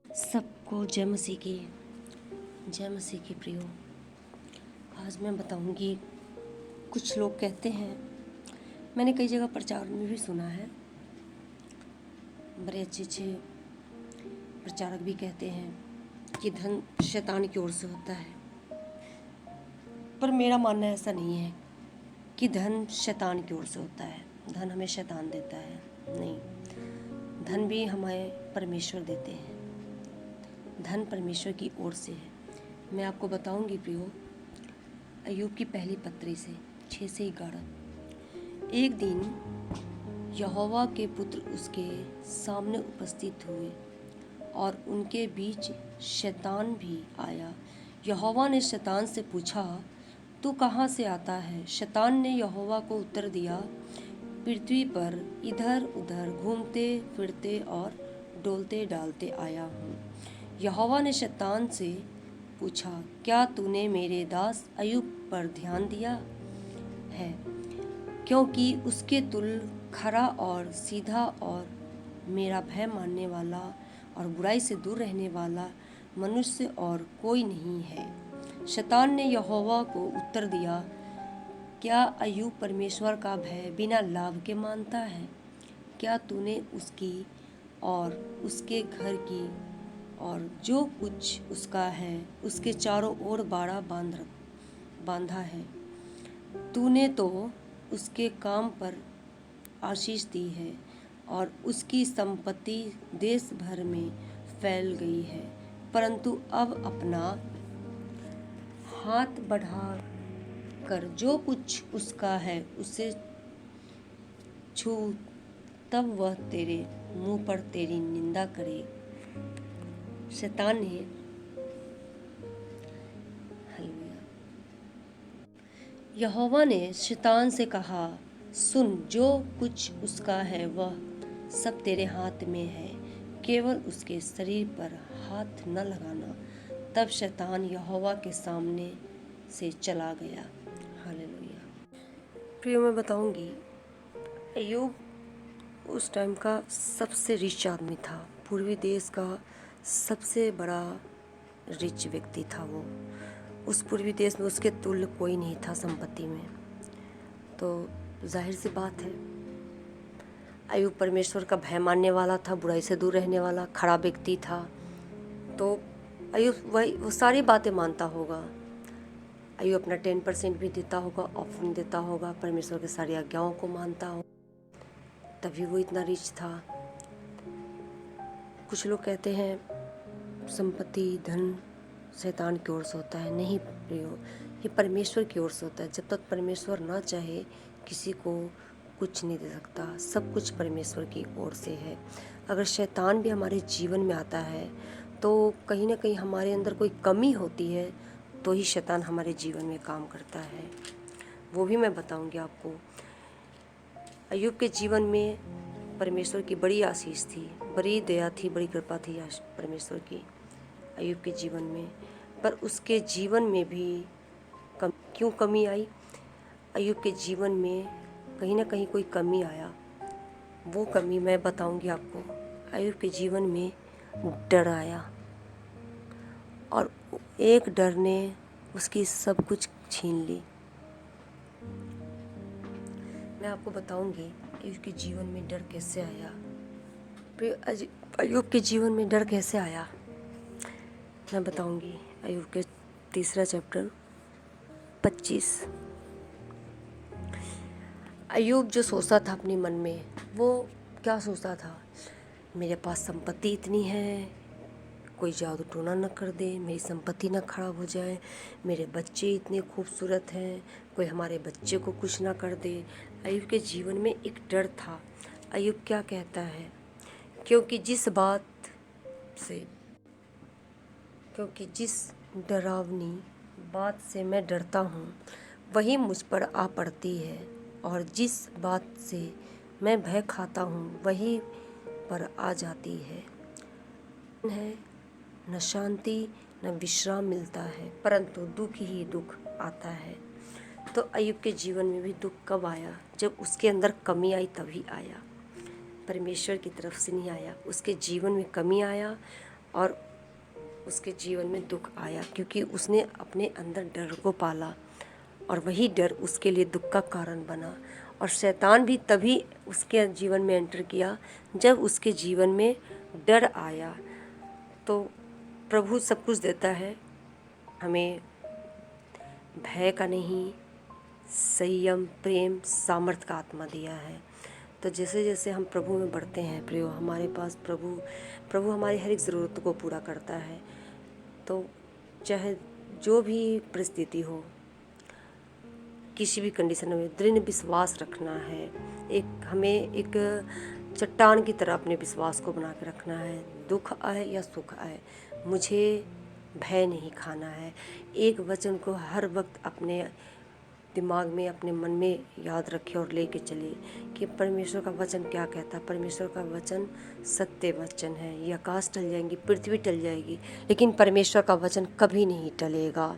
सबको जय मसीह की प्रियो। आज मैं बताऊंगी, कुछ लोग कहते हैं, मैंने कई जगह प्रचार में भी सुना है, बड़े अच्छे अच्छे प्रचारक भी कहते हैं कि धन शैतान की ओर से होता है। पर मेरा मानना ऐसा नहीं है कि धन शैतान की ओर से होता है, धन हमें शैतान देता है। नहीं, धन भी हमें परमेश्वर देते हैं, धन परमेश्वर की ओर से है। मैं आपको बताऊंगी प्रियो, अय्यूब की पहली पत्री से 6 से 11। एक दिन यहोवा के पुत्र उसके सामने उपस्थित हुए और उनके बीच शैतान भी आया। यहोवा ने शैतान से पूछा, तू कहाँ से आता है? शैतान ने यहोवा को उत्तर दिया, पृथ्वी पर इधर उधर घूमते फिरते और डोलते डालते आया हूँ। यहोवा ने शैतान से पूछा, क्या तूने मेरे दास अय्यूब पर ध्यान दिया है? क्योंकि उसके तुल्य खरा और सीधा और मेरा भय मानने वाला और बुराई से दूर रहने वाला मनुष्य और कोई नहीं है। शैतान ने यहोवा को उत्तर दिया, क्या अय्यूब परमेश्वर का भय बिना लाभ के मानता है? क्या तूने उसकी और उसके घर की और जो कुछ उसका है उसके चारों ओर बाड़ा बांधा है? तूने तो उसके काम पर आशीष दी है और उसकी संपत्ति देश भर में फैल गई है, परंतु अब अपना हाथ बढ़ा कर जो कुछ उसका है उसे छू, तब वह तेरे मुंह पर तेरी निंदा करे। शैतान ने यहोवा ने शैतान से कहा, सुन, जो कुछ उसका है वह सब तेरे हाथ में है, केवल उसके शरीर पर हाथ न लगाना। तब शैतान यहोवा के सामने से चला गया। हालेलुया। प्रियो, मैं बताऊंगी, अय्यूब उस टाइम का सबसे रिच आदमी था, पूर्वी देश का सबसे बड़ा रिच व्यक्ति था वो। उस पूर्वी देश में उसके तुल्य कोई नहीं था संपत्ति में। तो जाहिर सी बात है, अय्यूब परमेश्वर का भय मानने वाला था, बुराई से दूर रहने वाला खड़ा व्यक्ति था। तो अय्यूब वो सारी बातें मानता होगा। अय्यूब अपना 10% भी देता होगा, ऑफरिंग देता होगा, परमेश्वर की सारी आज्ञाओं को मानता हो, तभी वो इतना रिच था। कुछ लोग कहते हैं संपत्ति धन शैतान की ओर से होता है। नहीं प्रियो, ये परमेश्वर की ओर से होता है। जब तक परमेश्वर ना चाहे किसी को कुछ नहीं दे सकता, सब कुछ परमेश्वर की ओर से है। अगर शैतान भी हमारे जीवन में आता है तो कहीं ना कहीं हमारे अंदर कोई कमी होती है, तो ही शैतान हमारे जीवन में काम करता है। वो भी मैं बताऊंगी आपको। अय्यूब के जीवन में परमेश्वर की बड़ी आशीष थी, बड़ी दया थी, बड़ी कृपा थी परमेश्वर की अय्यूब के जीवन में। पर उसके जीवन में भी क्यों कमी आई? अय्यूब के जीवन में कहीं ना कहीं कोई कमी आया। वो कमी मैं बताऊंगी आपको। अय्यूब के जीवन में डर आया और एक डर ने उसकी सब कुछ छीन ली। मैं आपको बताऊंगी अय्यूब के जीवन में डर कैसे आया। अय्यूब के जीवन में डर कैसे आया मैं बताऊंगी। अय्यूब के 3 चैप्टर 25। अय्यूब जो सोचता था अपने मन में, वो क्या सोचता था? मेरे पास संपत्ति इतनी है, कोई जादू टोना न कर दे, मेरी संपत्ति न खराब हो जाए, मेरे बच्चे इतने खूबसूरत हैं, कोई हमारे बच्चे को कुछ ना कर दे। अय्यूब के जीवन में एक डर था। अय्यूब क्या कहता है? क्योंकि जिस डरावनी बात से मैं डरता हूँ वही मुझ पर आ पड़ती है, और जिस बात से मैं भय खाता हूँ वही पर आ जाती है। न शांति न विश्राम मिलता है, परंतु दुख ही दुख आता है। तो अय्यूब के जीवन में भी दुख कब आया? जब उसके अंदर कमी आई तभी आया, परमेश्वर की तरफ से नहीं आया। उसके जीवन में कमी आया और उसके जीवन में दुख आया, क्योंकि उसने अपने अंदर डर को पाला और वही डर उसके लिए दुख का कारण बना। और शैतान भी तभी उसके जीवन में एंटर किया जब उसके जीवन में डर आया। तो प्रभु सब कुछ देता है, हमें भय का नहीं, संयम, प्रेम, सामर्थ्य का आत्मा दिया है। तो जैसे जैसे हम प्रभु में बढ़ते हैं प्रियो, हमारे पास प्रभु हमारी हर एक ज़रूरत को पूरा करता है। तो चाहे जो भी परिस्थिति हो, किसी भी कंडीशन में दृढ़ विश्वास रखना है। हमें एक चट्टान की तरह अपने विश्वास को बना के रखना है। दुख आए या सुख आए, मुझे भय नहीं खाना है। एक वचन को हर वक्त अपने दिमाग में, अपने मन में याद रखे और लेके चले कि परमेश्वर का वचन क्या कहता है। परमेश्वर का वचन सत्य वचन है। ये आकाश टल जाएंगी, पृथ्वी टल जाएगी, लेकिन परमेश्वर का वचन कभी नहीं टलेगा।